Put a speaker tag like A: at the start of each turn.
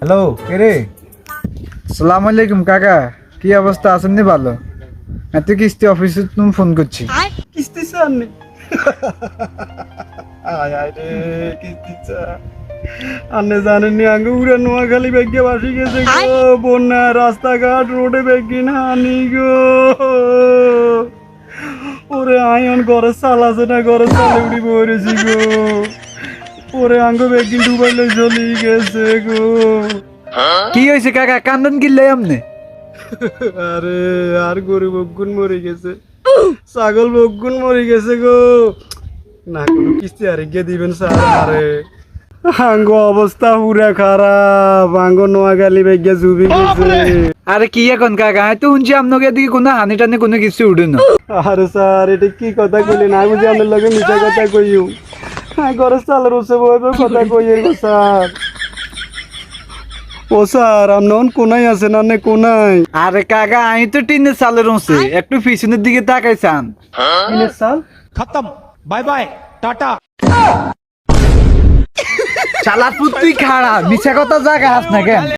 A: Hello, কে রে? সালাম আলাইকুম কাকা, কি অবস্থা আছেন? নি ভালো? এত কিস্তি অফিসে তুমি ফোন করছি।
B: কিস্তি চান নি? আয় আয় রে কিস্তি চা। আপনি জানেন নি আঙ্গ উড়ে নোয়াখালী ব্যাগে বাসি গেছে গো, বন্যা রাস্তাঘাট রোডে ব্যাগি না আনি গো। ওরে আয়ন ঘরে চাল আছে না, ঘরে চালে উড়ি বইরেছি গো। ওরে আঙ্গ ব্যাগি ডুবাইলে চলি গেছে গো।
A: কি হয়েছে কাকা, কান্দন কিনলে আমনে?
B: আরে আর গরু বগুন মরে গেছে, ছাগল বগুন মরে গেছে গো। না কোনো কিস্তি আর গিয়ে দিবেন স্যার? আরে আঙ্গ অবস্থা পুরা খারাপ, আঙ্গ নোয়াখালী বেগে জুবি গেছে।
A: আরে কি এখন কাকা, আমি তো শুনছি আপনাকে এদিকে কোনো হানি টানি কোনো কিছু উঠে না।
B: আরে স্যার এটা কি কথা কইলেন? আমি বুঝি আপনার লগে মিছা কথা কইও? ঘরে চালের উৎসব হইবে কথা কইয়ের গো স্যার। ও স্যার আপনার কোনায় আছেন? আপনি কোনায়?
A: আরে কাকা, আমি তো টিনের চালের উঁচে, একটু পিছনের দিকে তাকাই চান।
B: টিনের চাল?
C: खत्म बाय बाय टाटा।
A: চালার পুত্রি খাড়া, মিছা কথা জায়গা হাস না কেন?